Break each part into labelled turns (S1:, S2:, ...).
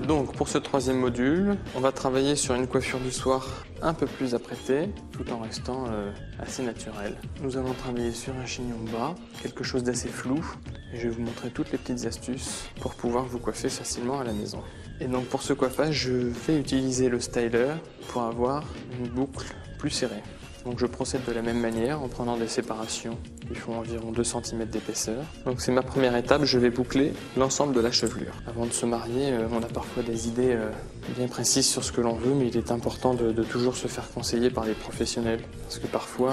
S1: Donc pour ce troisième module, on va travailler sur une coiffure du soir un peu plus apprêtée, tout en restant assez naturel. Nous allons travailler sur un chignon bas, quelque chose d'assez flou, et je vais vous montrer toutes les petites astuces pour pouvoir vous coiffer facilement à la maison. Et donc pour ce coiffage, je vais utiliser le styler pour avoir une boucle plus serrée. Donc je procède de la même manière en prenant des séparations qui font environ 2 cm d'épaisseur. Donc c'est ma première étape, je vais boucler l'ensemble de la chevelure. Avant de se marier, on a parfois des idées bien précises sur ce que l'on veut, mais il est important de toujours se faire conseiller par des professionnels. Parce que parfois,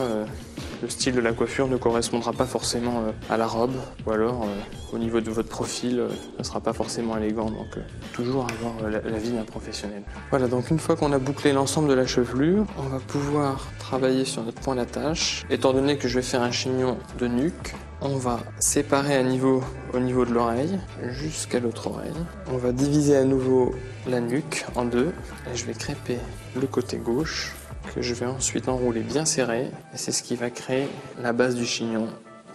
S1: le style de la coiffure ne correspondra pas forcément à la robe, ou alors au niveau de votre profil, ça ne sera pas forcément élégant. Donc toujours avoir l'avis d'un professionnel. Voilà, donc une fois qu'on a bouclé l'ensemble de la chevelure, on va pouvoir travailler sur notre point d'attache. Étant donné que je vais faire un chignon de nuque, on va séparer au niveau de l'oreille jusqu'à l'autre oreille. On va diviser à nouveau la nuque en deux et je vais crêper le côté gauche que je vais ensuite enrouler bien serré. Et c'est ce qui va créer la base du chignon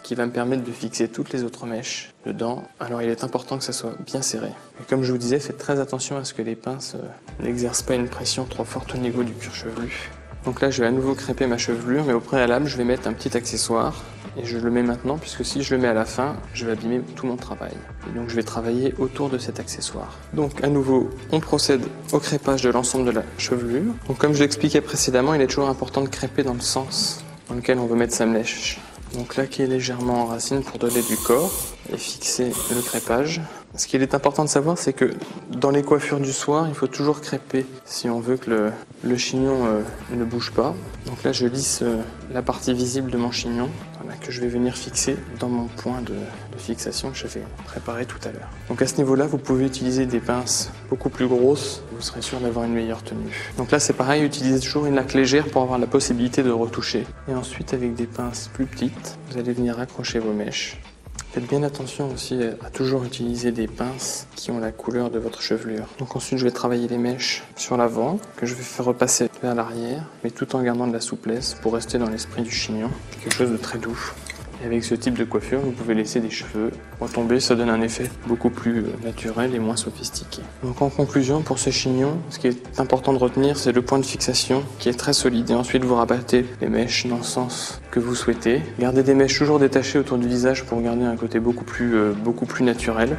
S1: qui va me permettre de fixer toutes les autres mèches dedans. Alors il est important que ça soit bien serré. Et comme je vous disais, faites très attention à ce que les pinces n'exercent pas une pression trop forte au niveau du cuir chevelu. Donc là, je vais à nouveau crêper ma chevelure, mais au préalable, je vais mettre un petit accessoire. Et je le mets maintenant, puisque si je le mets à la fin, je vais abîmer tout mon travail. Et donc je vais travailler autour de cet accessoire. Donc à nouveau, on procède au crêpage de l'ensemble de la chevelure. Donc comme je l'expliquais précédemment, il est toujours important de crêper dans le sens dans lequel on veut mettre sa mèche. Donc laquer légèrement en racine pour donner du corps et fixer le crêpage. Ce qu'il est important de savoir, c'est que dans les coiffures du soir, il faut toujours crêper si on veut que le chignon ne bouge pas. Donc là, je lisse la partie visible de mon chignon, voilà, que je vais venir fixer dans mon point de fixation que je vais préparer tout à l'heure. Donc à ce niveau-là, vous pouvez utiliser des pinces beaucoup plus grosses, vous serez sûr d'avoir une meilleure tenue. Donc là, c'est pareil, utilisez toujours une laque légère pour avoir la possibilité de retoucher. Et ensuite, avec des pinces plus petites, vous allez venir accrocher vos mèches. Faites bien attention aussi à toujours utiliser des pinces qui ont la couleur de votre chevelure. Donc ensuite je vais travailler les mèches sur l'avant, que je vais faire repasser vers l'arrière, mais tout en gardant de la souplesse pour rester dans l'esprit du chignon. Quelque chose de très doux. Et avec ce type de coiffure, vous pouvez laisser des cheveux retomber, ça donne un effet beaucoup plus naturel et moins sophistiqué. Donc en conclusion, pour ce chignon, ce qui est important de retenir, c'est le point de fixation qui est très solide. Et ensuite, vous rabattez les mèches dans le sens que vous souhaitez. Gardez des mèches toujours détachées autour du visage pour garder un côté beaucoup plus naturel.